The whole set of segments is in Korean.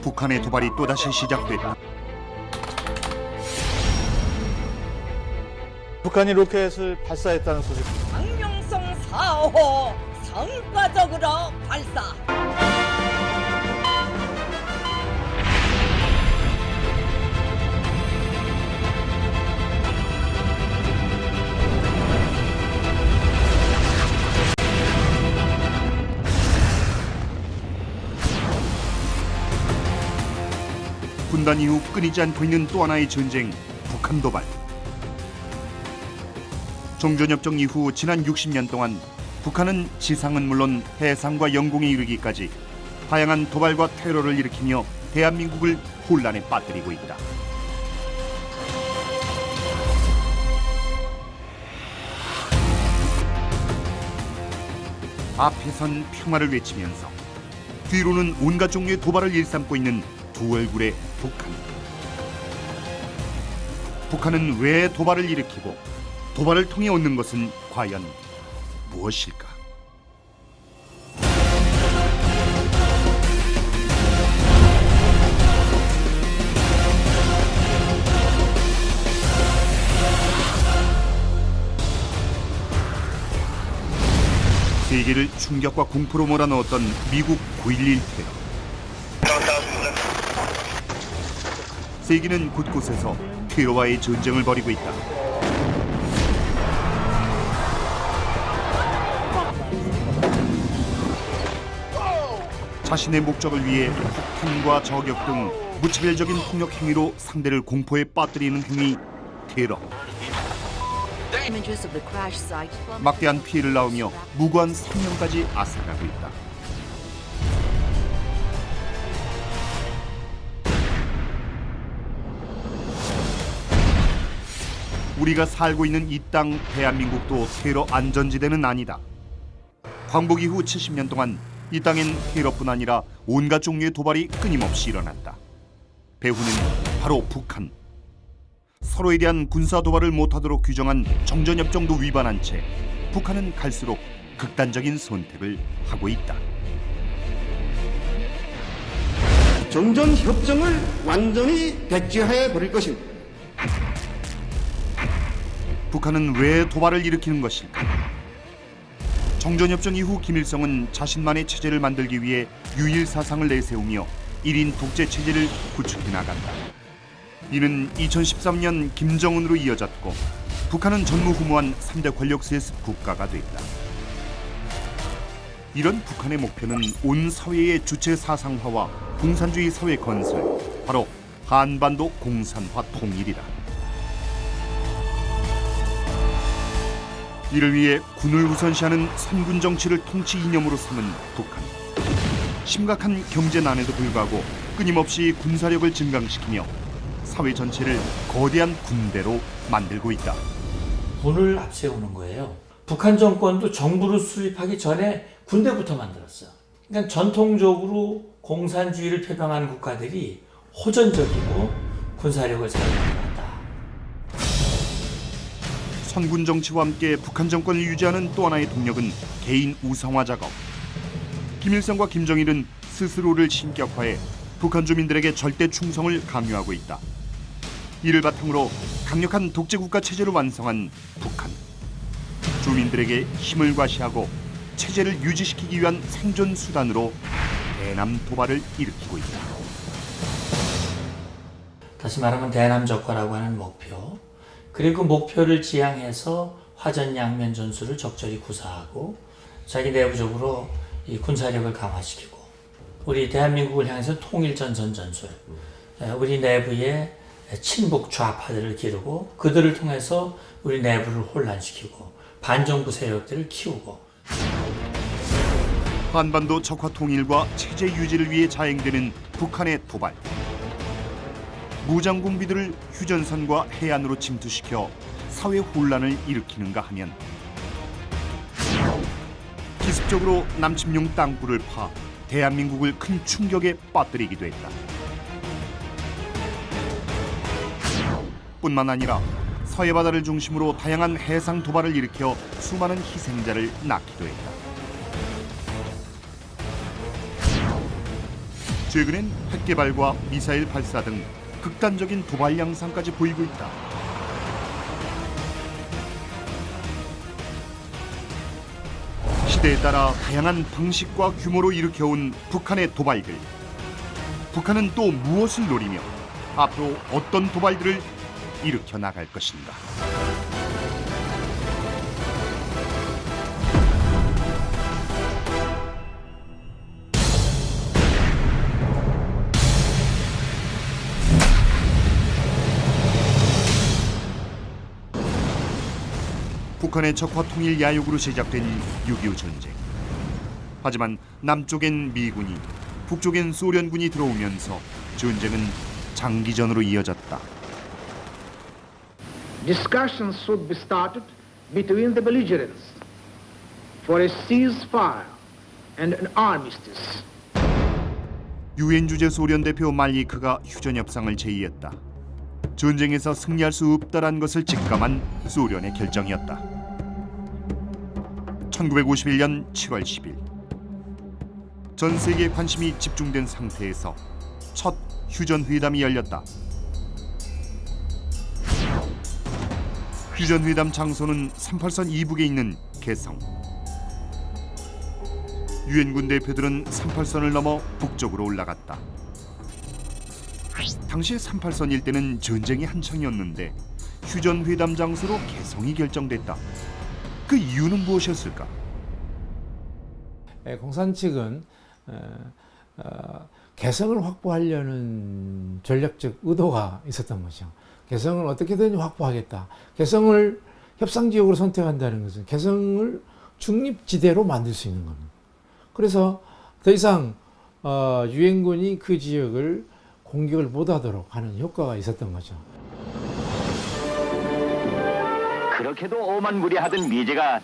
북한의 도발이 또다시 시작됐다. 북한이 로켓을 발사했다는 소식. 박명성 4호 성과적으로 발사. 분단 이후 끊이지 않고 있는 또 하나의 전쟁, 북한 도발. 종전협정 이후 지난 60년 동안 북한은 지상은 물론 해상과 영공에 이르기까지 다양한 도발과 테러를 일으키며 대한민국을 혼란에 빠뜨리고 있다. 앞에선 평화를 외치면서 뒤로는 온갖 종류의 도발을 일삼고 있는 두 얼굴의 북한. 북한은 왜 도발을 일으키고 도발을 통해 얻는 것은 과연 무엇일까? 세계를 충격과 공포로 몰아넣었던 미국 9.11 테러. 세계는 곳곳에서 테러와의 전쟁을 벌이고 있다. 자신의 목적을 위해 폭행과 저격 등 무차별적인 폭력 행위로 상대를 공포에 빠뜨리는 행위, 테러. 막대한 피해를 낳으며 무고한 생명까지 앗아가고 있다. 우리가 살고 있는 이 땅 대한민국도 테러 안전지대는 아니다. 광복 이후 70년 동안 이 땅엔 테러뿐 아니라 온갖 종류의 도발이 끊임없이 일어났다. 배후는 바로 북한. 서로에 대한 군사 도발을 못하도록 규정한 정전협정도 위반한 채 북한은 갈수록 극단적인 선택을 하고 있다. 정전협정을 완전히 백지화해 버릴 것입니다. 북한은 왜 도발을 일으키는 것일까? 정전협정 이후 김일성은 자신만의 체제를 만들기 위해 유일 사상을 내세우며 1인 독재 체제를 구축해 나간다. 이는 2013년 김정은으로 이어졌고 북한은 전무후무한 3대 권력 세습 국가가 됐다. 이런 북한의 목표는 온 사회의 주체 사상화와 공산주의 사회 건설, 바로 한반도 공산화 통일이다. 이를 위해 군을 우선시하는 선군 정치를 통치 이념으로 삼은 북한. 심각한 경제난에도 불구하고 끊임없이 군사력을 증강시키며 사회 전체를 거대한 군대로 만들고 있다. 군을 앞세우는 거예요. 북한 정권도 정부를 수립하기 전에 군대부터 만들었어요. 그러니까 전통적으로 공산주의를 표방하는 국가들이 호전적이고 군사력을 잘 만들었다. 선군 정치와 함께 북한 정권을 유지하는 또 하나의 동력은 개인 우상화 작업. 김일성과 김정일은 스스로를 신격화해 북한 주민들에게 절대 충성을 강요하고 있다. 이를 바탕으로 강력한 독재국가 체제를 완성한 북한. 주민들에게 힘을 과시하고 체제를 유지시키기 위한 생존 수단으로 대남 도발을 일으키고 있다. 다시 말하면 대남적화라고 하는 목표, 그리고 그 목표를 지향해서 화전양면 전술을 적절히 구사하고 자기 내부적으로 이 군사력을 강화시키고 우리 대한민국을 향해서 통일전선 전술, 우리 내부에 친북 좌파들을 기르고 그들을 통해서 우리 내부를 혼란시키고 반정부 세력들을 키우고. 한반도 적화 통일과 체제 유지를 위해 자행되는 북한의 도발. 무장 공비들을 휴전선과 해안으로 침투시켜 사회 혼란을 일으키는가 하면 기습적으로 남침용 땅굴을 파 대한민국을 큰 충격에 빠뜨리기도 했다. 뿐만 아니라 서해 바다를 중심으로 다양한 해상 도발을 일으켜 수많은 희생자를 낳기도 했다. 최근엔 핵 개발과 미사일 발사 등 극단적인 도발 양상까지 보이고 있다. 시대에 따라 다양한 방식과 규모로 일으켜온 북한의 도발들. 북한은 또 무엇을 노리며 앞으로 어떤 도발들을 일으켜 나갈 것인가. 북한의 적화 통일 야욕으로 시작된 6.25 전쟁. 하지만 남쪽엔 미군이, 북쪽엔 소련군이 들어오면서 전쟁은 장기전으로 이어졌다. Discussions should be started between the belligerents for a ceasefire and an armistice. 유엔 주재 소련 대표 말리크가 휴전 협상을 제의했다. 전쟁에서 승리할 수 없다란 것을 직감한 소련의 결정이었다. 1951년 7월 10일 전 세계 관심이 집중된 상태에서 첫 휴전 회담이 열렸다. 휴전 회담 장소는 38선 이북에 있는 개성. 유엔군 대표들은 38선을 넘어 북쪽으로 올라갔다. 당시 38선 일대는 전쟁이 한창이었는데 휴전 회담 장소로 개성이 결정됐다. 그 이유는 무엇이었을까? 공산 측은 개성을 확보하려는 전략적 의도가 있었던 거죠. 개성을 어떻게든 확보하겠다. 개성을 협상지역으로 선택한다는 것은 개성을 중립지대로 만들 수 있는 겁니다. 그래서 더 이상 유엔군이 그 지역을 공격을 못하도록 하는 효과가 있었던 거죠. 그렇게도 오만무리하던 미제가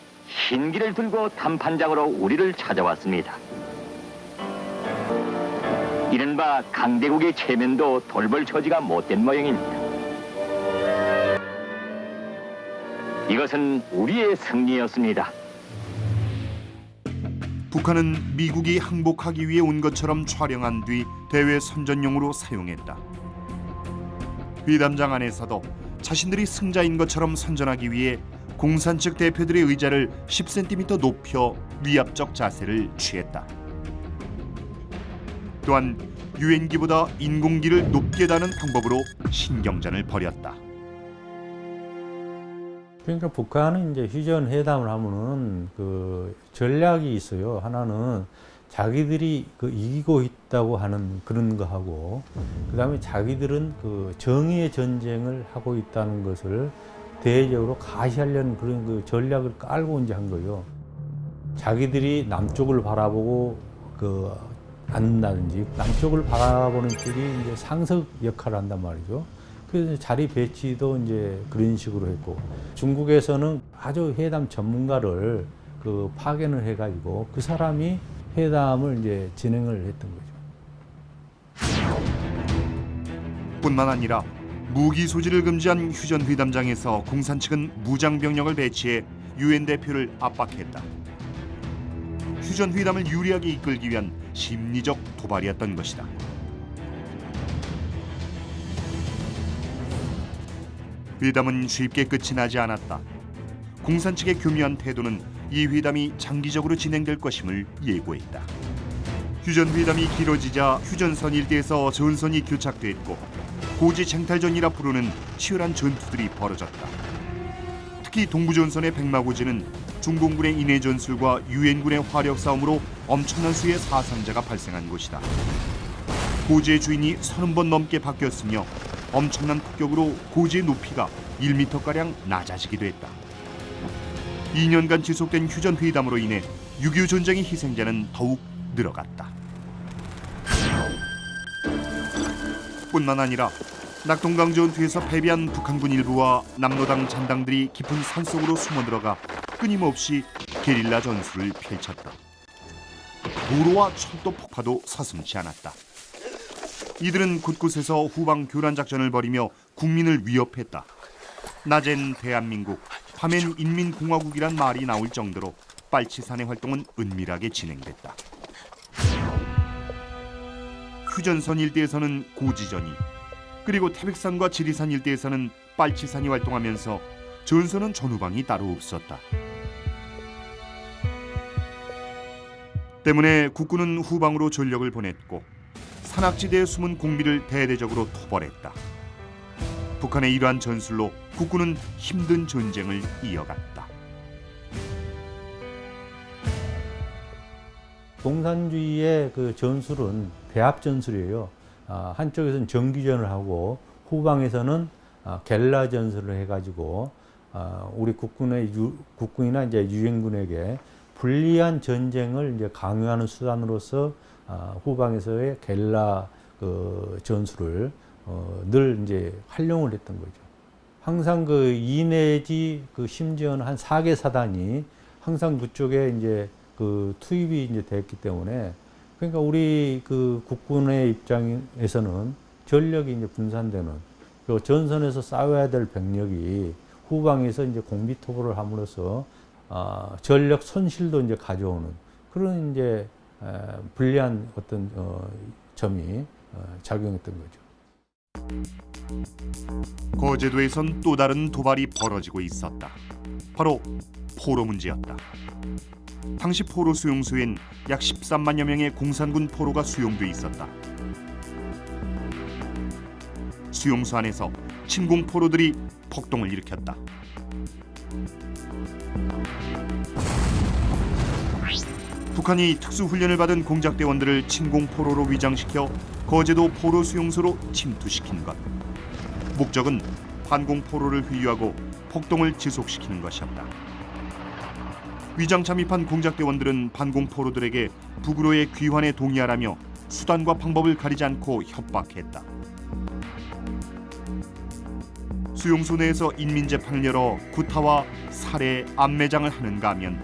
흰기를 들고 담판장으로 우리를 찾아왔습니다. 이른바 강대국의 체면도 돌볼 처지가 못된 모양입니다. 이것은 우리의 승리였습니다. 북한은 미국이 항복하기 위해 온 것처럼 촬영한 뒤 대외 선전용으로 사용했다. 회담장 안에서도 자신들이 승자인 것처럼 선전하기 위해 공산 측 대표들의 의자를 10cm 높여 위압적 자세를 취했다. 또한 유엔기보다 인공기를 높게 다는 방법으로 신경전을 벌였다. 그러니까 북한은 이제 휴전 회담을 하면은 그 전략이 있어요. 하나는 자기들이 그 이기고 있다고 하는 그런 거 하고, 그다음에 자기들은 그 정의의 전쟁을 하고 있다는 것을 대외적으로 가시하려는 그런 그 전략을 깔고 이제 한 거예요. 자기들이 남쪽을 바라보고 그 앉는다든지 남쪽을 바라보는 쪽이 이제 상석 역할을 한단 말이죠. 그래서 자리 배치도 이제 그런 식으로 했고, 중국에서는 아주 회담 전문가를 그 파견을 해가지고 그 사람이 회담을 이제 진행을 했던 거죠. 뿐만 아니라 무기 소지를 금지한 휴전 회담장에서 공산 측은 무장 병력을 배치해 유엔 대표를 압박했다. 휴전 회담을 유리하게 이끌기 위한 심리적 도발이었던 것이다. 회담은 쉽게 끝이 나지 않았다. 공산 측의 교묘한 태도는 이 회담이 장기적으로 진행될 것임을 예고했다. 휴전 회담이 길어지자 휴전선 일대에서 전선이 교착됐고 고지 쟁탈전이라 부르는 치열한 전투들이 벌어졌다. 특히 동부전선의 백마고지는 중공군의 인해 전술과 유엔군의 화력 싸움으로 엄청난 수의 사상자가 발생한 곳이다. 고지의 주인이 30번 넘게 바뀌었으며 엄청난 폭격으로 고지의 높이가 1m가량 낮아지기도 했다. 2년간 지속된 휴전 회담으로 인해 6.25 전쟁의 희생자는 더욱 늘어갔다. 뿐만 아니라 낙동강 전투에서 패배한 북한군 일부와 남로당 잔당들이 깊은 산속으로 숨어들어가 끊임없이 게릴라 전술을 펼쳤다. 도로와 철도 폭파도 서슴지 않았다. 이들은 곳곳에서 후방 교란 작전을 벌이며 국민을 위협했다. 낮엔 대한민국, 밤엔 인민공화국이란 말이 나올 정도로 빨치산의 활동은 은밀하게 진행됐다. 휴전선 일대에서는 고지전이, 그리고 태백산과 지리산 일대에서는 빨치산이 활동하면서 전선은 전후방이 따로 없었다. 때문에 국군은 후방으로 전력을 보냈고 산악지대의 숨은 공비를 대대적으로 토벌했다. 북한의 이러한 전술로 국군은 힘든 전쟁을 이어갔다. 공산주의의 그 전술은 배합 전술이에요. 한쪽에서는 정규전을 하고 후방에서는 겔라 전술을 해가지고 우리 국군이나 이제 유엔군에게 불리한 전쟁을 이제 강요하는 수단으로서 후방에서의 겔라 그 전술을 늘 이제 활용을 했던 거죠. 항상 그 2 내지 그 심지어는 한 4개 사단이 항상 그쪽에 이제 그 투입이 이제 됐기 때문에, 그러니까 우리 그 국군의 입장에서는 전력이 이제 분산되는, 그리고 전선에서 싸워야 될 병력이 후방에서 이제 공비토벌을 함으로써 전력 손실도 이제 가져오는 그런 이제 불리한 어떤 점이 작용했던 거죠. 거제도에선 또 다른 도발이 벌어지고 있었다. 바로 포로 문제였다. 당시 포로 수용소엔 약 13만여 명의 공산군 포로가 수용돼 있었다. 수용소 안에서 침공 포로들이 폭동을 일으켰다. 북한이 특수훈련을 받은 공작대원들을 침공포로로 위장시켜 거제도 포로 수용소로 침투시킨 것. 목적은 반공포로를 회유하고 폭동을 지속시키는 것이었다. 위장 잠입한 공작대원들은 반공포로들에게 북으로의 귀환에 동의하라며 수단과 방법을 가리지 않고 협박했다. 수용소 내에서 인민재판을 열어 구타와 살해, 암매장을 하는가 하면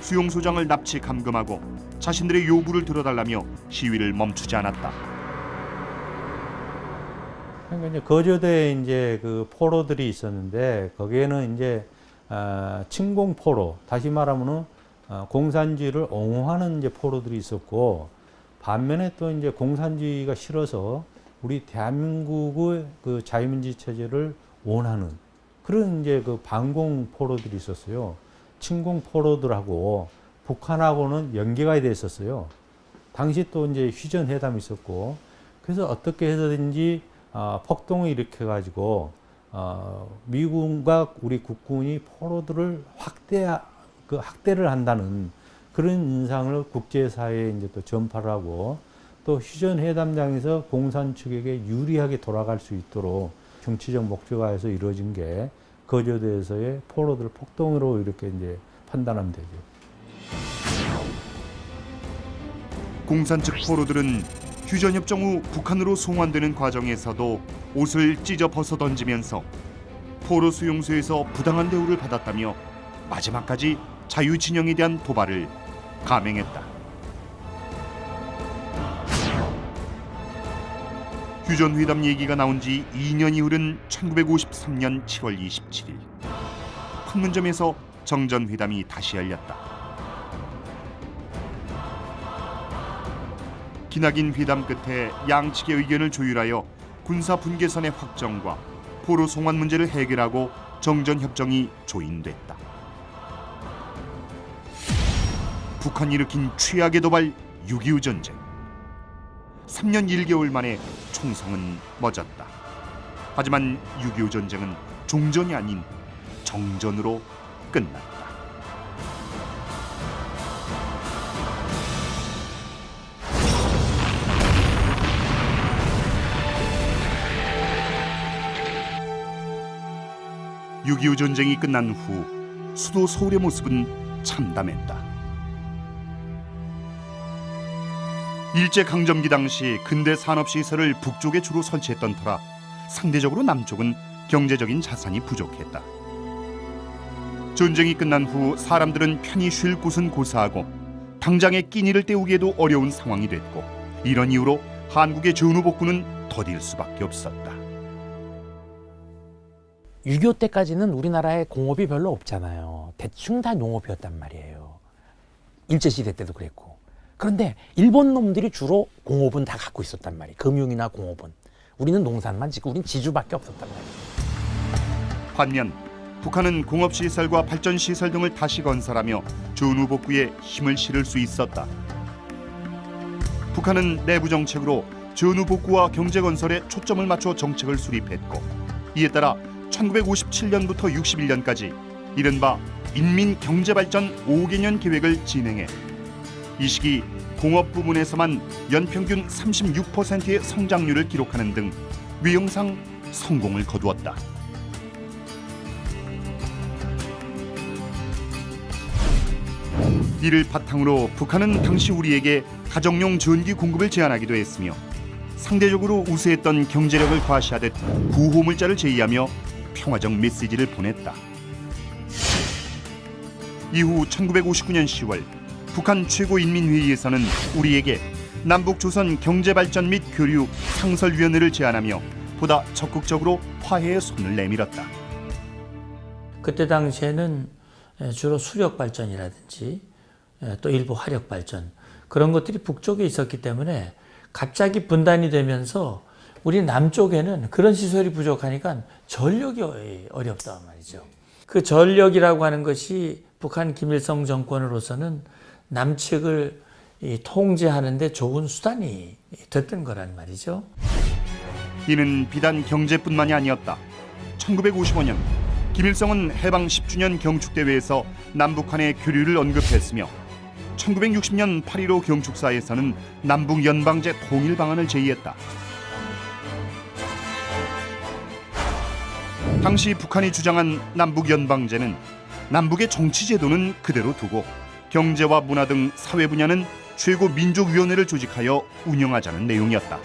수용소장을 납치 감금하고 자신들의 요구를 들어달라며 시위를 멈추지 않았다. 그러니까 이제 거제도에 이제 그 포로들이 있었는데, 거기에는 이제 침공 포로, 다시 말하면은 공산주의를 옹호하는 이제 포로들이 있었고, 반면에 또 이제 공산주의가 싫어서 우리 대한민국의 그 자유민주 체제를 원하는 그런 이제 그 반공 포로들이 있었어요. 침공 포로들하고 북한하고는 연계가 돼 있었어요. 당시 또 이제 휴전 회담이 있었고, 그래서 어떻게 해서든지 폭동을 일으켜 가지고 미군과 우리 국군이 포로들을 학대를 한다는 그런 인상을 국제사회에 이제 또 전파를 하고, 또 휴전 회담장에서 공산 측에게 유리하게 돌아갈 수 있도록 정치적 목적화해서 이루어진 게 거제도에서의 포로들 폭동으로 이렇게 이제 판단하면 되죠. 공산 측 포로들은 휴전협정 후 북한으로 송환되는 과정에서도 옷을 찢어 벗어 던지면서 포로 수용소에서 부당한 대우를 받았다며 마지막까지 자유진영에 대한 도발을 감행했다. 휴전회담 얘기가 나온 지 2년이 흐른 1953년 7월 27일 판문점에서 정전회담이 다시 열렸다. 기나긴 회담 끝에 양측의 의견을 조율하여 군사 분계선의 확정과 포로 송환 문제를 해결하고 정전협정이 조인됐다. 북한이 일으킨 최악의 도발 6.25 전쟁. 3년 1개월 만에 총성은 멎었다. 하지만 6.25 전쟁은 종전이 아닌 정전으로 끝났다. (6.25) 전쟁이 끝난 후 수도 서울의 모습은 참담했다. 일제강점기 당시 근대 산업시설을 북쪽에 주로 설치했던 터라 상대적으로 남쪽은 경제적인 자산이 부족했다. 전쟁이 끝난 후 사람들은 편히 쉴 곳은 고사하고 당장의 끼니를 때우기에도 어려운 상황이 됐고, 이런 이유로 한국의 전후 복구는 더딜 수밖에 없었다. 6.25 때까지는 우리나라에 공업이 별로 없잖아요. 대충 다 농업이었단 말이에요. 일제시대 때도 그랬고. 그런데 일본 놈들이 주로 공업은 다 갖고 있었단 말이에요. 금융이나 공업은. 우리는 농산만 짓고 우린 지주밖에 없었단 말이에요. 반면 북한은 공업시설과 발전시설 등을 다시 건설하며 전후 복구에 힘을 실을 수 있었다. 북한은 내부 정책으로 전후 복구와 경제 건설에 초점을 맞춰 정책을 수립했고, 이에 따라 1957년부터 61년까지 이른바 인민경제발전 5개년 계획을 진행해 이 시기 공업 부문에서만 연평균 36%의 성장률을 기록하는 등 외형상 성공을 거두었다. 이를 바탕으로 북한은 당시 우리에게 가정용 전기 공급을 제한하기도 했으며, 상대적으로 우세했던 경제력을 과시하듯 구호물자를 제의하며 평화적 메시지를 보냈다. 이후 1959년 10월 북한 최고인민회의에서는 우리에게 남북조선 경제발전 및 교류 상설위원회를 제안하며 보다 적극적으로 화해의 손을 내밀었다. 그때 당시에는 주로 수력발전이라든지 또 일부 화력발전, 그런 것들이 북쪽에 있었기 때문에 갑자기 분단이 되면서 우리 남쪽에는 그런 시설이 부족하니까 전력이 어렵단 말이죠. 그 전력이라고 하는 것이 북한 김일성 정권으로서는 남측을 통제하는 데 좋은 수단이 됐던 거란 말이죠. 이는 비단 경제뿐만이 아니었다. 1955년 김일성은 해방 10주년 경축대회에서 남북한의 교류를 언급했으며, 1960년 8.15 경축사에서는 남북 연방제 통일 방안을 제의했다. 당시 북한이 주장한 남북 연방제는 남북의 정치 제도는 그대로 두고 경제와 문화 등 사회 분야는 최고 민족위원회를 조직하여 운영하자는 내용이었다.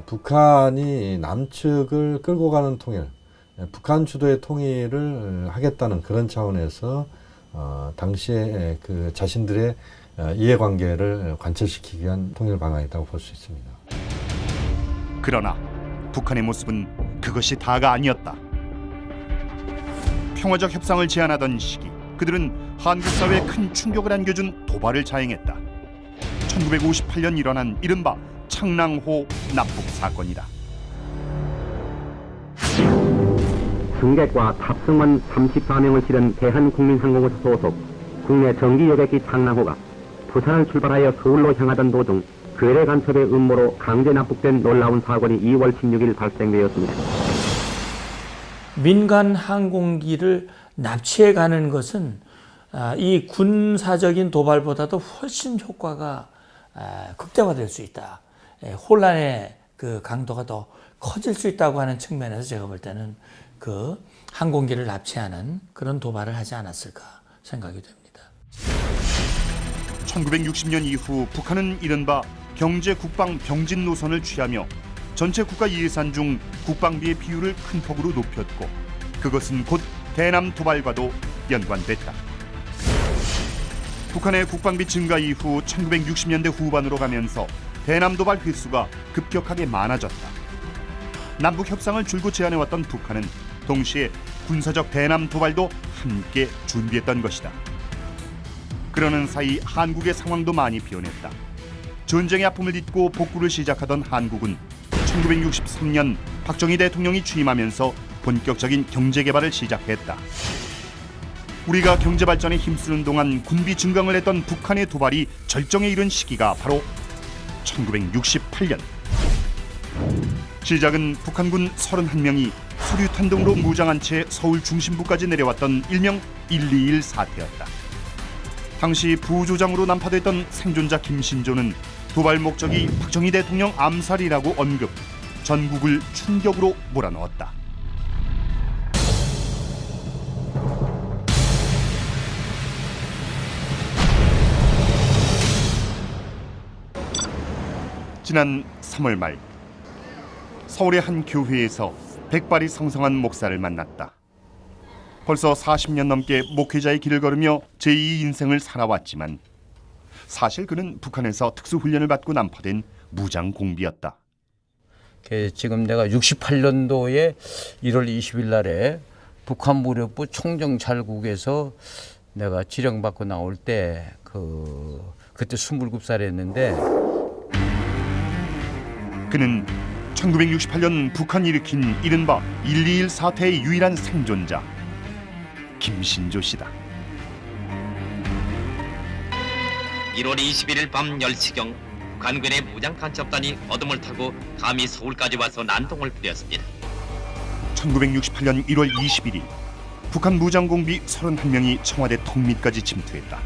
북한이 남측을 끌고 가는 통일, 북한 주도의 통일을 하겠다는 그런 차원에서 당시에 그 자신들의 이해관계를 관철시키기 위한 통일 방안이라고 볼 수 있습니다. 그러나 북한의 모습은 그것이 다가 아니었다. 평화적 협상을 제안하던 시기, 그들은 한국 사회에 큰 충격을 안겨준 도발을 자행했다. 1958년 일어난 이른바 창랑호 납북 사건이다. 승객과 탑승원 34명을 실은 대한국민항공사 소속 국내 정기여객기 창랑호가 부산을 출발하여 서울로 향하던 도중 괴뢰 간첩의 음모로 강제 납북된 놀라운 사건이 2월 16일 발생되었습니다. 민간 항공기를 납치해 가는 것은 이 군사적인 도발보다도 훨씬 효과가 극대화될 수 있다. 혼란의 그 강도가 더 커질 수 있다고 하는 측면에서 제가 볼 때는 그 항공기를 납치하는 그런 도발을 하지 않았을까 생각이 됩니다. 1960년 이후 북한은 이른바 경제 국방 병진 노선을 취하며 전체 국가 예산 중 국방비의 비율을 큰 폭으로 높였고, 그것은 곧 대남 도발과도 연관됐다. 북한의 국방비 증가 이후 1960년대 후반으로 가면서 대남 도발 횟수가 급격하게 많아졌다. 남북 협상을 줄곧 제안해왔던 북한은 동시에 군사적 대남 도발도 함께 준비했던 것이다. 그러는 사이 한국의 상황도 많이 변했다. 전쟁의 아픔을 딛고 복구를 시작하던 한국은 1963년 박정희 대통령이 취임하면서 본격적인 경제 개발을 시작했다. 우리가 경제 발전에 힘쓰는 동안 군비 증강을 했던 북한의 도발이 절정에 이른 시기가 바로 1968년. 시작은 북한군 31명이 수류탄 등으로 무장한 채 서울 중심부까지 내려왔던 일명 121 사태였다. 당시 부조장으로 난파됐던 생존자 김신조는 도발 목적이 박정희 대통령 암살이라고 언급, 전국을 충격으로 몰아넣었다. 지난 3월 말 서울의 한 교회에서 백발이 성성한 목사를 만났다. 벌써 40년 넘게 목회자의 길을 걸으며 제2 인생을 살아왔지만 사실 그는 북한에서 특수훈련을 받고 난파된 무장 공비였다. 지금 내가 68년도에 1월 20일 날에 북한 무력부 총정찰국에서 내가 지령받고 나올 때 그때 27살이었는데 그는 1968년 북한이 일으킨 이른바 121 사태의 유일한 생존자 김신조 씨다. 1월 21일 밤 10시경 북한군의 무장간첩단이 어둠을 타고 감히 서울까지 와서 난동을 부렸습니다. 1968년 1월 21일 북한 무장공비 31명이 청와대 턱밑까지 침투했다.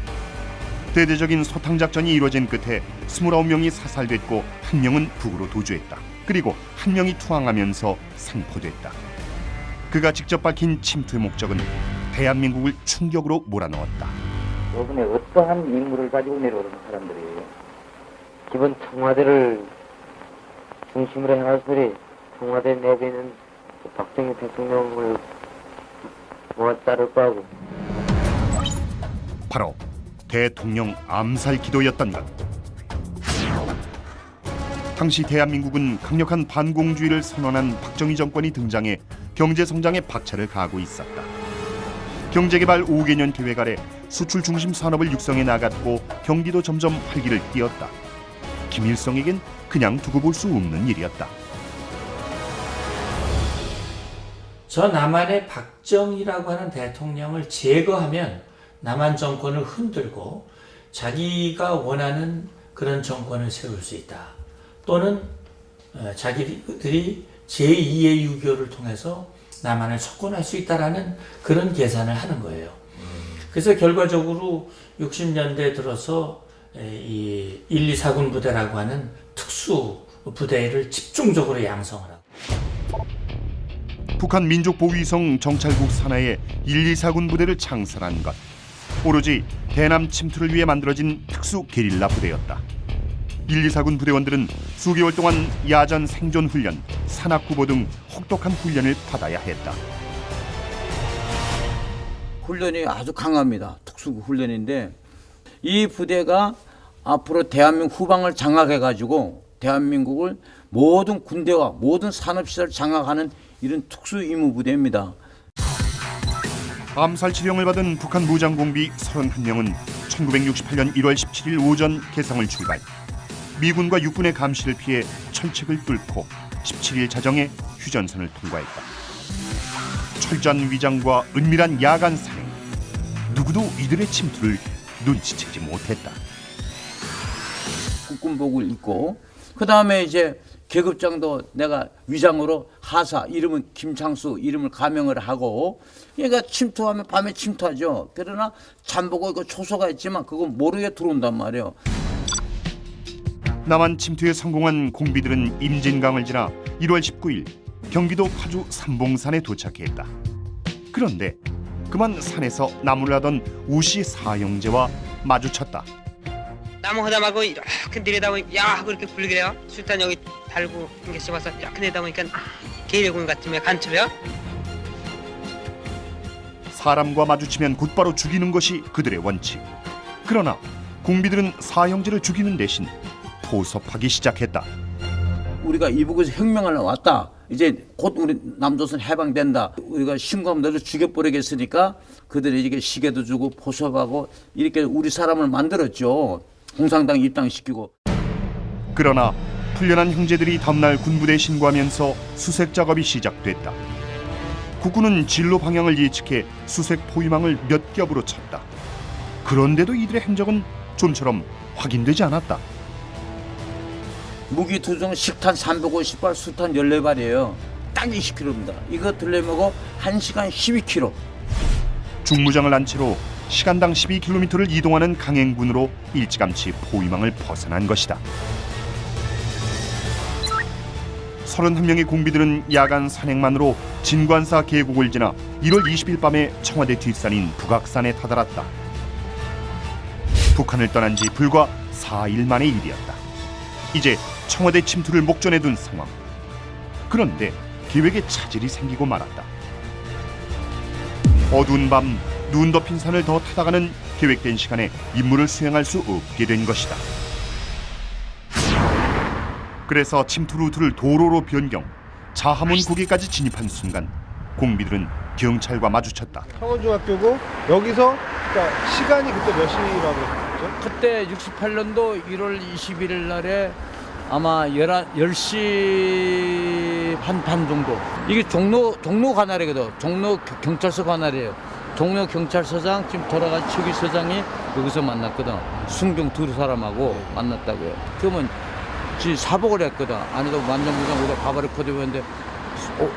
대대적인 소탕작전이 이루어진 끝에 29명이 사살됐고 1명은 북으로 도주했다. 그리고 1명이 투항하면서 생포됐다. 그가 직접 밝힌 침투의 목적은 대한민국을 충격으로 몰아넣었다. 이번에 어떠한 임무를 가지고 내려오는 사람들이에요. 기본 청와대를 중심으로 해가지고 청와대 내부에 있는 박정희 대통령을 모아자를 거하고 바로 대통령 암살 기도였던 것. 당시 대한민국은 강력한 반공주의를 선언한 박정희 정권이 등장해 경제 성장에 박차를 가하고 있었다. 경제개발 5개년 계획 아래 수출 중심 산업을 육성해 나갔고 경기도 점점 활기를 띠었다. 김일성에겐 그냥 두고 볼 수 없는 일이었다. 저 남한의 박정희라고 하는 대통령을 제거하면 남한 정권을 흔들고 자기가 원하는 그런 정권을 세울 수 있다. 또는 자기들이 제2의 유교를 통해서 남한을 석권할 수 있다라는 그런 계산을 하는 거예요. 그래서 결과적으로 60년대 들어서 이 1, 2, 4군 부대라고 하는 특수 부대를 집중적으로 양성을 하고 북한 민족보위성 정찰국 산하에 1, 2, 4군 부대를 창설한 것. 오로지 대남 침투를 위해 만들어진 특수 게릴라 부대였다. 1, 2, 4군 부대원들은 수개월 동안 야전 생존 훈련, 산악구보 등 혹독한 훈련을 받아야 했다. 훈련이 아주 강합니다. 특수 훈련인데 이 부대가 앞으로 대한민국 후방을 장악해가지고 대한민국을 모든 군대와 모든 산업시설을 장악하는 이런 특수 임무 부대입니다. 암살 지령을 받은 북한 무장공비 31명은 1968년 1월 17일 오전 개성을 출발. 미군과 육군의 감시를 피해 철책을 뚫고 17일 자정에 휴전선을 통과했다. 철저한 위장과 은밀한 야간 산행. 누구도 이들의 침투를 눈치채지 못했다. 국군복을 입고 그 다음에 이제 계급장도 내가 위장으로 하사 이름은 김창수 이름을 가명을 하고 얘가 침투하면 밤에 침투하죠. 그러나 잠복고 이거 초소가 있지만 그건 모르게 들어온단 말이에요. 남한 침투에 성공한 공비들은 임진강을 지나 1월 19일 경기도 파주 삼봉산에 도착했다. 그런데 그만 산에서 나무를 하던 우씨 사형제와 마주쳤다. 나무 하다 말고 이렇게 내려다보니 야 하고 이렇게 불길해요. 술탄 여기 달고 이렇게 씹어서 이렇게 내다보니까 계룡군 같으면 간첩이요. 사람과 마주치면 곧바로 죽이는 것이 그들의 원칙. 그러나 공비들은 사형제를 죽이는 대신 포섭하기 시작했다. 우리가 이북에서 혁명을 왔다. 이제 곧 우리 남조선 해방된다. 우리가 신고하면 너를 죽여버리겠으니까 그들이 이게 시계도 주고 포섭하고 이렇게 우리 사람을 만들었죠. 공산당 입당시키고. 그러나 풀려난 형제들이 다음날 군부대에 신고하면서 수색 작업이 시작됐다. 국군은 진로 방향을 예측해 수색 포위망을 몇 겹으로 쳤다. 그런데도 이들의 행적은 좀처럼 확인되지 않았다. 무기 투정 식탄 350발, 수탄 14발이에요. 딱 20kg입니다. 이거 들려먹어 1시간 12km. 중무장을 한 채로 시간당 12km를 이동하는 강행군으로 일찌감치 포위망을 벗어난 것이다. 31명의 공비들은 야간 산행만으로 진관사 계곡을 지나 1월 20일 밤에 청와대 뒷산인 북악산에 다다랐다. 북한을 떠난 지 불과 4일 만의 일이었다. 이제 청와대 침투를 목전에 둔 상황. 그런데 계획에 차질이 생기고 말았다. 어두운 밤 눈 덮인 산을 더 타다가는 계획된 시간에 임무를 수행할 수 없게 된 것이다. 그래서 침투 루트를 도로로 변경, 자하문 고개까지 진입한 순간 공비들은 경찰과 마주쳤다. 창원중학교고 여기서 그러니까 시간이 그때 몇 시라고? 있었죠? 그때 68년도 1월 21일 날에 아마 10시 반 정도. 이게 종로 관할이거든. 종로 경찰서 관할이에요. 종로 경찰서장 지금 돌아간 최기 서장이 여기서 만났거든. 순경 두 사람하고 만났다고요. 그러면 지금 사복을 했거든. 안에도 완전 무장 우리가 가발을 코디했는데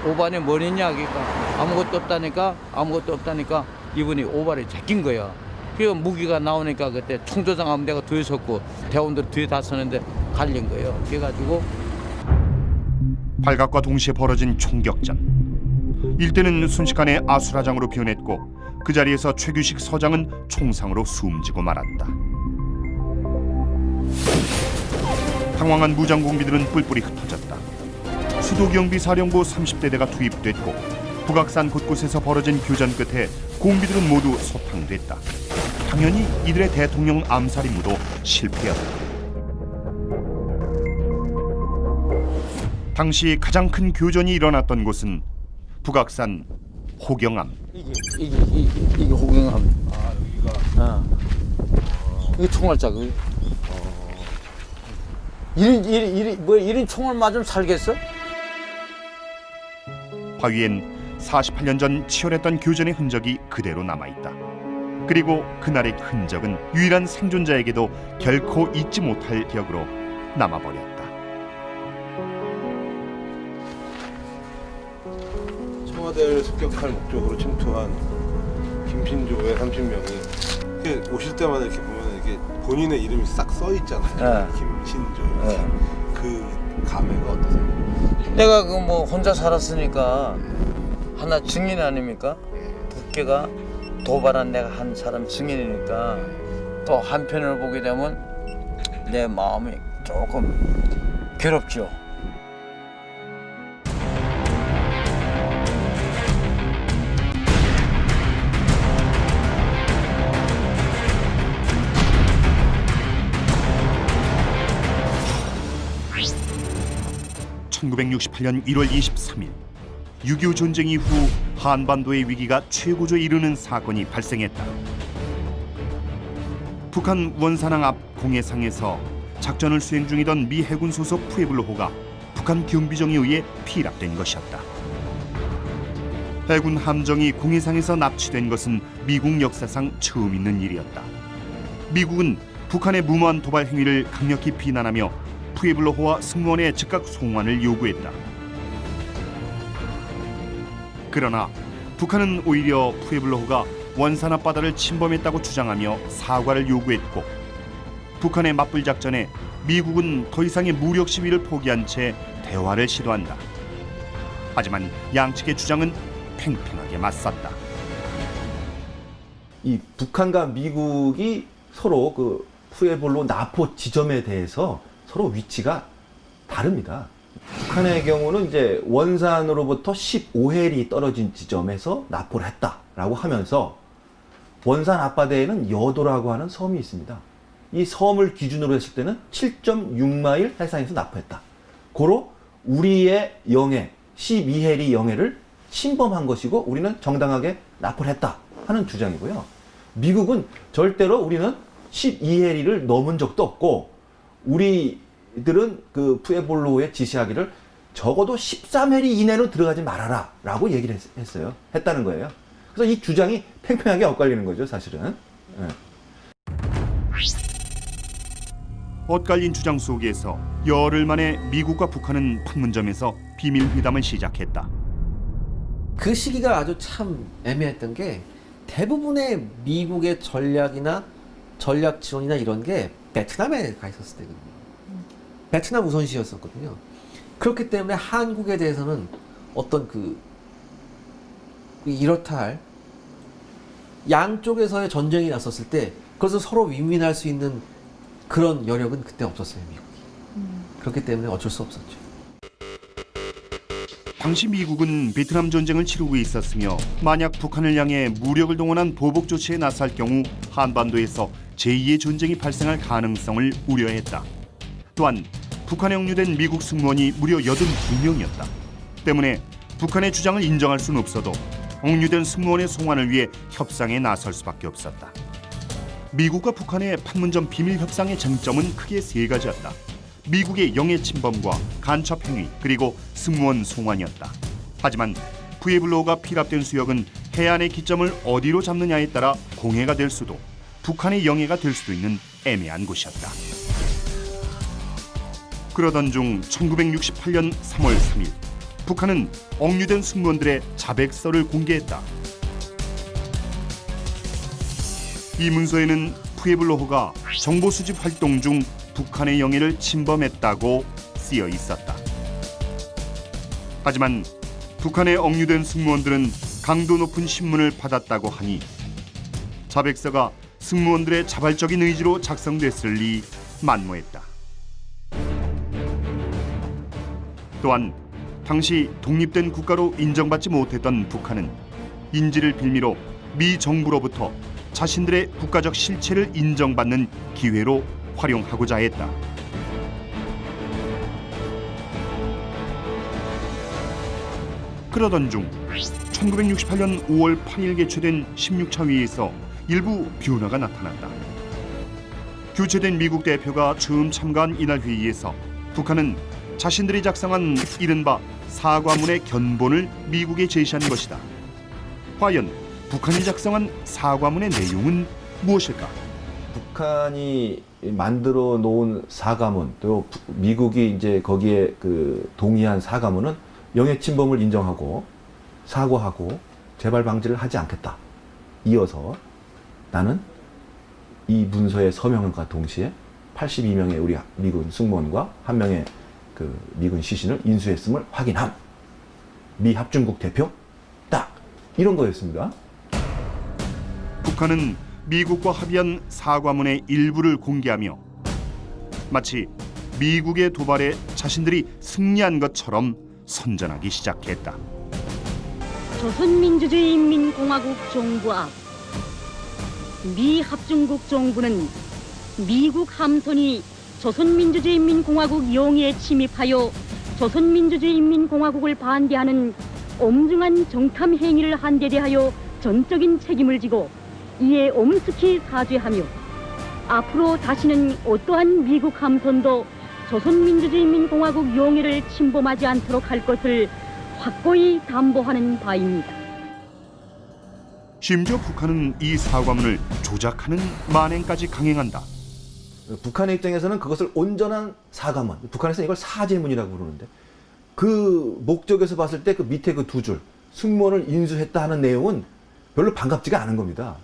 오반에 뭘 했냐? 그러니까 아무것도 없다니까 이분이 오발에 제낀 거야. 그 무기가 나오니까 그때 총조장 함대가 뒤에 섰고 대원들 뒤에 다 서는데 갈린 거예요. 그래가지고 발각과 동시에 벌어진 총격전. 일대는 순식간에 아수라장으로 변했고 그 자리에서 최규식 서장은 총상으로 숨지고 말았다. 당황한 무장공비들은 뿔뿔이 흩어졌다. 수도경비사령부 30대대가 투입됐고 북악산 곳곳에서 벌어진 교전 끝에 공비들은 모두 소탕됐다. 당연히 이들의 대통령 암살 임무도 실패였다. 당시 가장 큰 교전이 일어났던 곳은 북악산 호경암. 이게 호경암. 아 여기가. 이게 총알자국. 이런 총을 맞으면 살겠어? 바위엔 48년 전 치열했던 교전의 흔적이 그대로 남아있다. 그리고 그날의 흔적은 유일한 생존자에게도 결코 잊지 못할 기억으로 남아버렸다. 청와대를 습격할 목적으로 침투한 김신조의 30명이 이렇게 오실 때마다 이렇게 보면 이렇게 본인의 이름이 싹 써 있잖아요. 김신조. 그 감회가 어떠세요? 내가 그 뭐 혼자 살았으니까 하나 증인 아닙니까? 국회가 도발한 내가 한 사람 증인이니까 또 한편으로 보게 되면 내 마음이 조금 괴롭죠. (1968년 1월 23일) 6.25 전쟁 이후 한반도의 위기가 최고조에 이르는 사건이 발생했다. 북한 원산항 앞 공해상에서 작전을 수행 중이던 미 해군 소속 푸에블로호가 북한 경비정에 의해 피랍된 것이었다. 해군 함정이 공해상에서 납치된 것은 미국 역사상 처음 있는 일이었다. 미국은 북한의 무모한 도발 행위를 강력히 비난하며 푸에블로호와 승무원의 즉각 송환을 요구했다. 그러나 북한은 오히려 푸에블로호가 원산 앞바다를 침범했다고 주장하며 사과를 요구했고 북한의 맞불 작전에 미국은 더 이상의 무력 시위를 포기한 채 대화를 시도한다. 하지만 양측의 주장은 팽팽하게 맞섰다. 이 북한과 미국이 서로 그 푸에블로 나포 지점에 대해서 서로 위치가 다릅니다. 북한의 경우는 이제 원산으로부터 15해리 떨어진 지점에서 납포를 했다라고 하면서 원산 앞바다에는 여도라고 하는 섬이 있습니다. 이 섬을 기준으로 했을 때는 7.6마일 해상에서 납포했다. 고로 우리의 영해 12해리 영해를 침범한 것이고 우리는 정당하게 납포를 했다 하는 주장이고요. 미국은 절대로 우리는 12해리를 넘은 적도 없고 우리들은 그 푸에블로호에 지시하기를 적어도 13해리 이내로 들어가지 말아라 라고 얘기를 했다는 거예요. 그래서 이 주장이 팽팽하게 엇갈리는 거죠, 사실은. 네. 엇갈린 주장 속에서 열흘 만에 미국과 북한은 판문점에서 비밀회담을 시작했다. 그 시기가 아주 참 애매했던 게 대부분의 미국의 전략이나 전략 지원이나 이런 게 베트남에 가 있었을 때거든요. 베트남 우선시였었거든요. 그렇기 때문에 한국에 대해서는 어떤 이렇다 할 양쪽에서의 전쟁이 났었을 때 그것을 서로 윈윈할 수 있는 그런 여력은 그때 없었어요, 미국이. 그렇기 때문에 어쩔 수 없었죠. 당시 미국은 베트남 전쟁을 치르고 있었으며 만약 북한을 향해 무력을 동원한 보복 조치에 나설 경우 한반도에서 제2의 전쟁이 발생할 가능성을 우려했다. 또한 북한에 억류된 미국 승무원이 무려 82명이었다. 때문에 북한의 주장을 인정할 수는 없어도 억류된 승무원의 송환을 위해 협상에 나설 수밖에 없었다. 미국과 북한의 판문점 비밀 협상의 쟁점은 크게 세 가지였다. 미국의 영해 침범과 간첩 행위 그리고 승무원 송환이었다. 하지만 푸에블로호가 피랍된 수역은 해안의 기점을 어디로 잡느냐에 따라 공해가 될 수도 북한의 영해가 될 수도 있는 애매한 곳이었다. 그러던 중 1968년 3월 3일 북한은 억류된 승무원들의 자백서를 공개했다. 이 문서에는 푸에블로호가 정보 수집 활동 중 북한의 영해를 침범했다고 쓰여 있었다. 하지만 북한에 억류된 승무원들은 강도 높은 신문을 받았다고 하니 자백서가 승무원들의 자발적인 의지로 작성됐을 리 만무했다. 또한 당시 독립된 국가로 인정받지 못했던 북한은 인지를 빌미로 미 정부로부터 자신들의 국가적 실체를 인정받는 기회로 활용하고자 했다. 그러던 중 1968년 5월 8일 개최된 16차 회의에서 일부 변화가 나타났다. 교체된 미국 대표가 처음 참가한 이날 회의에서 북한은 자신들이 작성한 이른바 사과문의 견본을 미국에 제시한 것이다. 과연 북한이 작성한 사과문의 내용은 무엇일까? 북한이 만들어 놓은 사과문, 또 미국이 이제 거기에 그 동의한 사과문은 영해 침범을 인정하고 사과하고 재발 방지를 하지 않겠다. 이어서 나는 이 문서의 서명과 동시에 82명의 우리 미군 승무원과 1명의 그 미군 시신을 인수했음을 확인함. 미 합중국 대표 딱 이런 거였습니다. 북한은 미국과 합의한 사과문의 일부를 공개하며 마치 미국의 도발에 자신들이 승리한 것처럼 선전하기 시작했다. 조선민주주의인민공화국 정부 앞 미 합중국 정부는 미국 함선이 조선민주주의인민공화국 영해에 침입하여 조선민주주의인민공화국을 반대하는 엄중한 정탐 행위를 한 데 대하여 전적인 책임을 지고 이에 엄숙히 사죄하며 앞으로 다시는 어떠한 미국 함선도 조선민주주의인민공화국 영해를 침범하지 않도록 할 것을 확고히 담보하는 바입니다. 심지어 북한은 이 사과문을 조작하는 만행까지 강행한다. 북한의 입장에서는 그것을 온전한 사과문, 북한에서는 이걸 사죄문이라고 부르는데 그 목적에서 봤을 때 그 밑에 그 두 줄 승무원을 인수했다 하는 내용은 별로 반갑지가 않은 겁니다.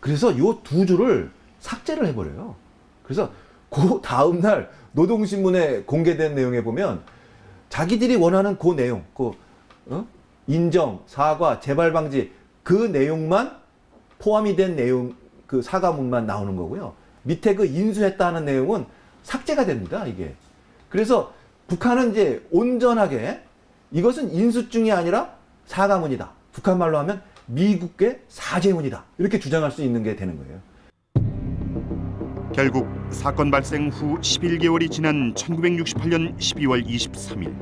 그래서 이 두 줄을 삭제를 해버려요. 그래서 그 다음날 노동신문에 공개된 내용에 보면 자기들이 원하는 그 내용, 인정, 사과, 재발 방지 그 내용만 포함이 된 내용, 그 사과문만 나오는 거고요. 밑에 그 인수했다는 내용은 삭제가 됩니다, 이게. 그래서 북한은 이제 온전하게 이것은 인수증이 아니라 사과문이다. 북한 말로 하면 미국의 사죄문이다. 이렇게 주장할 수 있는 게 되는 거예요. 결국 사건 발생 후 11개월이 지난 1968년 12월 23일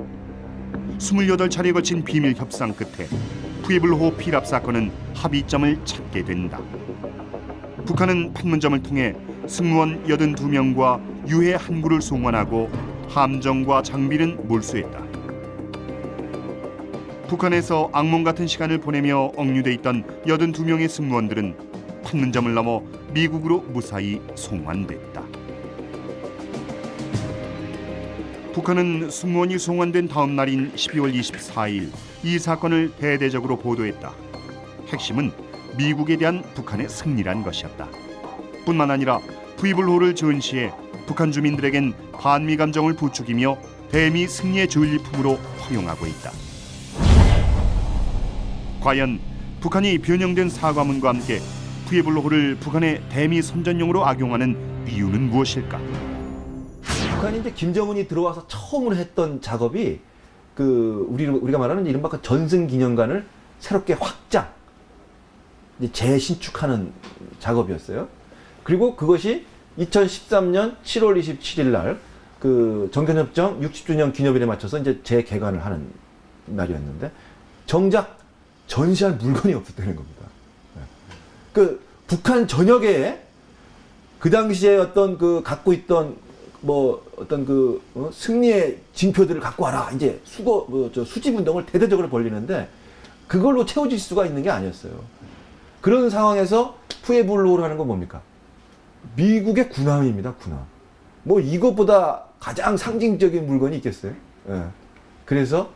28차례에 거친 비밀 협상 끝에 푸에블로호 피랍 사건은 합의점을 찾게 된다. 북한은 판문점을 통해 승무원 82명과 유해 한 구를 송환하고 함정과 장비는 몰수했다. 북한에서 악몽 같은 시간을 보내며 억류돼 있던 82명의 승무원들은 판문점을 넘어 미국으로 무사히 송환됐다. 북한은 승무원이 송환된 다음 날인 12월 24일 이 사건을 대대적으로 보도했다. 핵심은 미국에 대한 북한의 승리란 것이었다. 뿐만 아니라 푸에블로호를 전시해 북한 주민들에겐 반미 감정을 부추기며 대미 승리의 전리품으로 활용하고 있다. 과연 북한이 변형된 사과문과 함께 푸에블로호를 북한의 대미 선전용으로 악용하는 이유는 무엇일까? 북한이 이제 김정은이 들어와서 처음으로 했던 작업이 그 우리가 말하는 이른바 그 전승기념관을 새롭게 확장, 이제 재신축하는 작업이었어요. 그리고 그것이 2013년 7월 27일 날 그 정전협정 60주년 기념일에 맞춰서 이제 재개관을 하는 날이었는데 정작 전시할 물건이 없었다는 겁니다. 그 북한 전역에 그 당시에 어떤 그 갖고 있던 뭐 어떤 그 승리의 징표들을 갖고 와라. 이제 수집 운동을 대대적으로 벌리는데 그걸로 채워질 수가 있는 게 아니었어요. 그런 상황에서 푸에블로를 하는 건 뭡니까? 미국의 군함입니다. 군함. 뭐 이것보다 가장 상징적인 물건이 있겠어요? 예. 그래서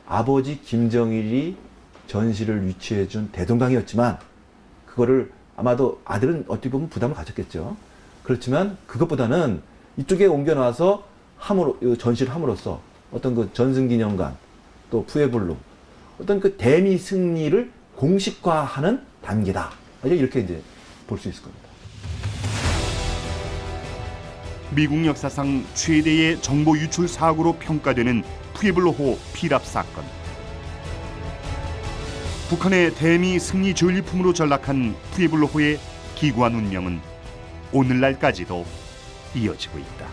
아버지 김정일이 전시를 유치해준 대동강이었지만 그거를 아마도 아들은 어떻게 보면 부담을 가졌겠죠. 그렇지만 그것보다는 이쪽에 옮겨놔서 전시를 함으로써 어떤 그 전승기념관 또 푸에블로 어떤 그 대미 승리를 공식화하는 단계다. 이렇게 이제 볼 수 있을 겁니다. 미국 역사상 최대의 정보 유출 사고로 평가되는 푸에블로호 피랍 사건. 북한의 대미 승리 전리품으로 전락한 푸에블로호의 기구한 운명은 오늘날까지도 이어지고 있다.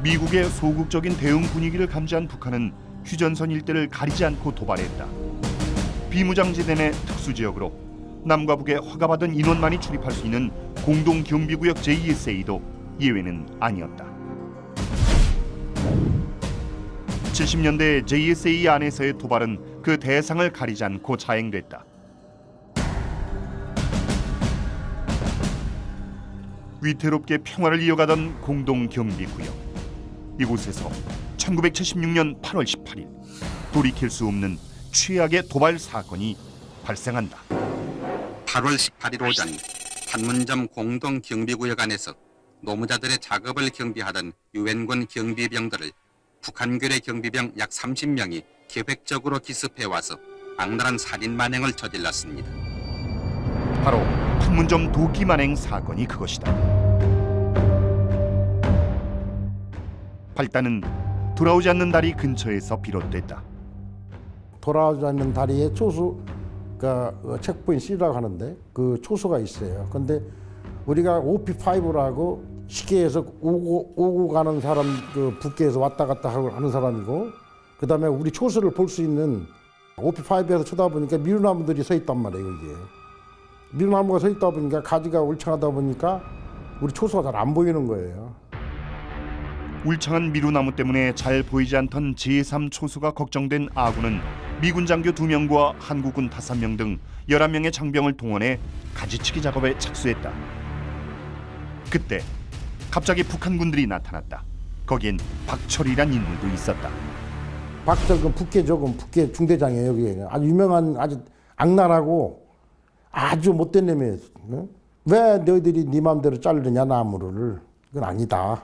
미국의 소극적인 대응 분위기를 감지한 북한은 휴전선 일대를 가리지 않고 도발했다. 비무장지대 내 특수지역으로 남과 북의 허가받은 인원만이 출입할 수 있는 공동경비구역 JSA도 예외는 아니었다. 70년대 JSA 안에서의 도발은 그 대상을 가리지 않고 자행됐다. 위태롭게 평화를 이어가던 공동경비구역. 이곳에서 1976년 8월 18일 돌이킬 수 없는 최악의 도발 사건이 발생한다. 8월 18일 오전 판문점 공동경비구역 안에서 노무자들의 작업을 경비하던 유엔군 경비병들을 북한군의 경비병 약 30명이 계획적으로 기습해와서 악랄한 살인 만행을 저질렀습니다. 바로 판문점 도끼 만행 사건이 그것이다. 발단은 돌아오지 않는 다리 근처에서 비롯됐다. 돌아오지 않는 다리에 초수가 체크포인트 C라고 하는데 그 초수가 있어요. 근데 우리가 OP5라고 시계에서 오고 가는 사람, 그 북계에서 왔다 갔다 하는 사람이고, 그 다음에 우리 초수를 볼 수 있는 OP5에서 쳐다보니까 미루나무들이 서 있단 말이에요. 이게 미루나무가 서 있다 보니까 가지가 울창하다 보니까 우리 초수가 잘 안 보이는 거예요. 울창한 미루나무 때문에 잘 보이지 않던 제3 초수가 걱정된 아군은 미군 장교 2명과 한국군 5명 등 11명의 장병을 동원해 가지치기 작업에 착수했다. 그때 갑자기 북한 군들이 나타났다. 거기엔 박철이란 인물도 있었다. 박철 그 북계 중대장이에요. 여기 아주 유명한 아주 악랄하고 아주 못된 놈이에요. 왜 너희들이 네 마음대로 자르느냐 나무를. 그건 아니다.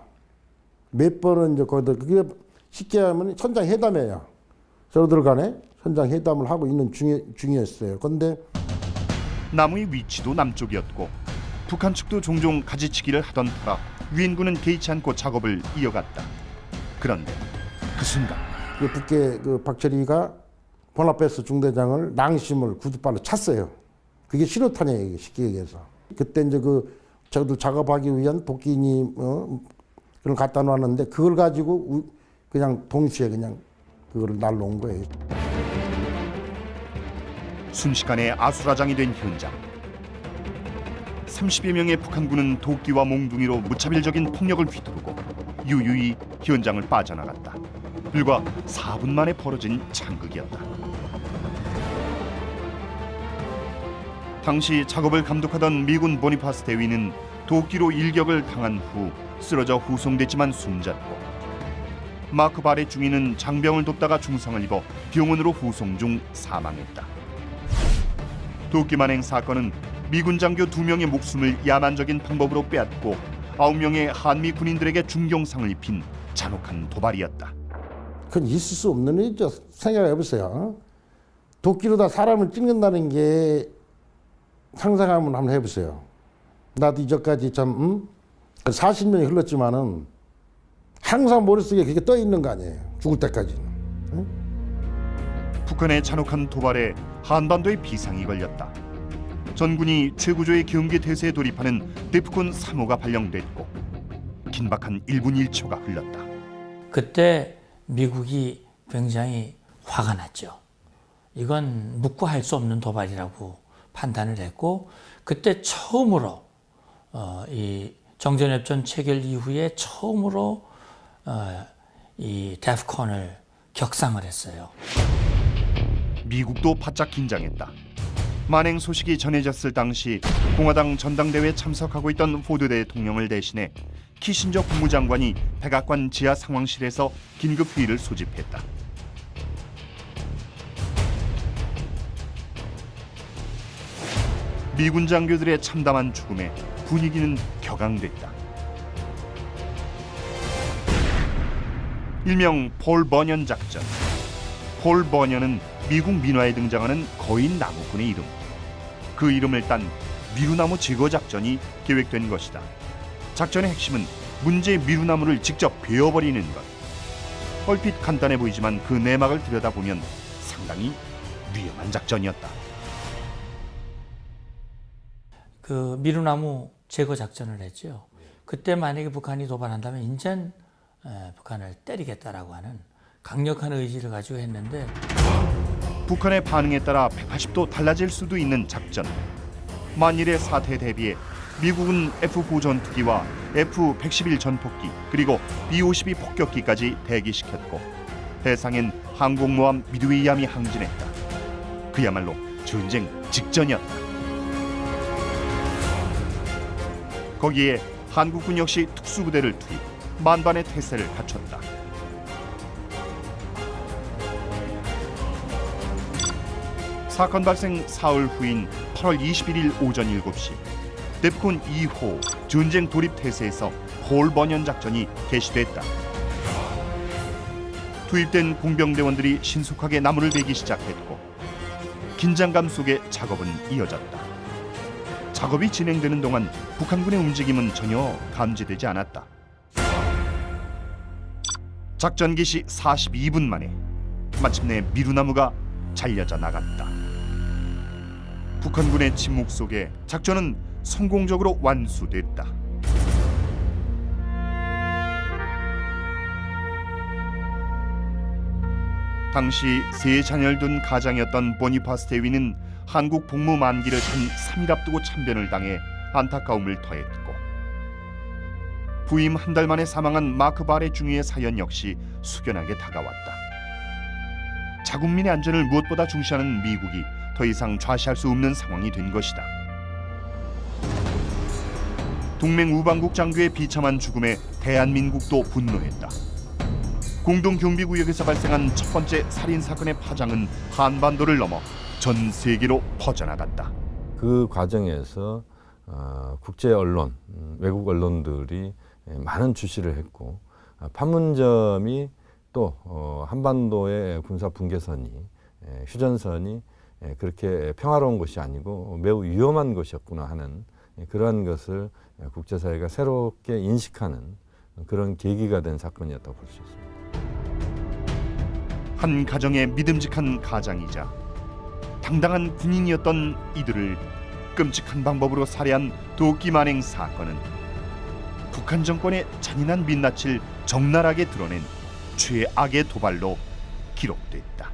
몇 번은 이제 거기다 그게 쉽게 하면 선장회담이에요. 저들 간에 선장회담을 하고 있는 중이었어요. 그런데 나무의 위치도 남쪽이었고 북한 측도 종종 가지치기를 하던 터라 유엔군은 개의치 않고 작업을 이어갔다. 그런데 그 순간 그 북계 그 박철이가 보나페스 중대장을 낭심을 구두발로 찼어요. 그게 신호탄이에요. 쉽게 얘기해서. 그때 이제 저들 작업하기 위한 도끼니 그걸 갖다 놨는데 그걸 가지고 그냥 동시에 그냥 그거를 날라온 거예요. 순식간에 아수라장이 된 현장. 30여 명의 북한군은 도끼와 몽둥이로 무차별적인 폭력을 휘두르고 유유히 현장을 빠져나갔다. 불과 4분 만에 벌어진 창극이었다. 당시 작업을 감독하던 미군 보니파스 대위는 도끼로 일격을 당한 후 쓰러져 후송됐지만 숨졌고 마크 바레 중위는 장병을 돕다가 중상을 입어 병원으로 후송 중 사망했다. 도끼 만행 사건은 미군 장교 2명의 목숨을 야만적인 방법으로 빼앗고 9명의 한미 군인들에게 중경상을 입힌 잔혹한 도발이었다. 그건 있을 수 없는 일이죠. 생각해보세요. 도끼로 다 사람을 찍는다는 게 상상하면 한번 해보세요. 나도 이전까지 참 40년이 흘렀지만은 항상 머릿속에 그게 떠 있는 거 아니에요. 죽을 때까지는. 응? 북한의 잔혹한 도발에 한반도에 비상이 걸렸다. 전군이 최고조의 경계 태세에 돌입하는 데프콘 3호가 발령됐고 긴박한 1분 1초가 흘렀다. 그때 미국이 굉장히 화가 났죠. 이건 묵고 할 수 없는 도발이라고 판단을 했고, 그때 처음으로 이 정전협정 체결 이후에 처음으로 이 데프콘을 격상을 했어요. 미국도 바짝 긴장했다. 만행 소식이 전해졌을 당시 공화당 전당대회에 참석하고 있던 포드 대통령을 대신해 키신저 국무장관이 백악관 지하 상황실에서 긴급 회의를 소집했다. 미군 장교들의 참담한 죽음에 분위기는 격앙됐다. 일명 폴 버년 작전. 폴 버년은 미국 민화에 등장하는 거인 나무꾼의 이름. 그 이름을 딴 미루나무 제거 작전이 계획된 것이다. 작전의 핵심은 문제의 미루나무를 직접 베어버리는 것. 얼핏 간단해 보이지만 그 내막을 들여다보면 상당히 위험한 작전이었다. 그 미루나무 제거 작전을 했죠. 그때 만약에 북한이 도발한다면 인전 북한을 때리겠다라고 하는 강력한 의지를 가지고 했는데, 북한의 반응에 따라 180도 달라질 수도 있는 작전. 만일의 사태에 대비해 미국은 F-4 전투기와 F-111 전폭기 그리고 B-52 폭격기까지 대기시켰고, 해상엔 항공모함 미드웨이함이 항진했다. 그야말로 전쟁 직전이었다. 거기에 한국군 역시 특수부대를 투입, 만반의 태세를 갖췄다. 사건 발생 사흘 후인 8월 21일 오전 7시, 데프콘 2호 전쟁 돌입 태세에서 폴 버년 작전이 개시됐다. 투입된 공병대원들이 신속하게 나무를 베기 시작했고, 긴장감 속에 작업은 이어졌다. 작업이 진행되는 동안 북한군의 움직임은 전혀 감지되지 않았다. 작전 개시 42분 만에 마침내 미루나무가 잘려져 나갔다. 북한군의 침묵 속에 작전은 성공적으로 완수됐다. 당시 세 자녀를 둔 가장이었던 보니파스 대위는 한국 복무 만기를 단 3일 앞두고 참변을 당해 안타까움을 더했고, 부임 한 달 만에 사망한 마크 바레 중위의 사연 역시 숙연하게 다가왔다. 자국민의 안전을 무엇보다 중시하는 미국이 더 이상 좌시할 수 없는 상황이 된 것이다. 동맹 우방국 장교의 비참한 죽음에 대한민국도 분노했다. 공동경비구역에서 발생한 첫 번째 살인사건의 파장은 한반도를 넘어 전 세계로 퍼져나갔다. 그 과정에서 국제 언론, 외국 언론들이 많은 주시를 했고, 판문점이 또 한반도의 군사 분계선이, 휴전선이 그렇게 평화로운 것이 아니고 매우 위험한 것이었구나 하는 그러한 것을 국제사회가 새롭게 인식하는 그런 계기가 된 사건이었다고 볼 수 있습니다. 한 가정의 믿음직한 가장이자 당당한 군인이었던 이들을 끔찍한 방법으로 살해한 도끼 만행 사건은 북한 정권의 잔인한 민낯을 적나라하게 드러낸 최악의 도발로 기록됐다.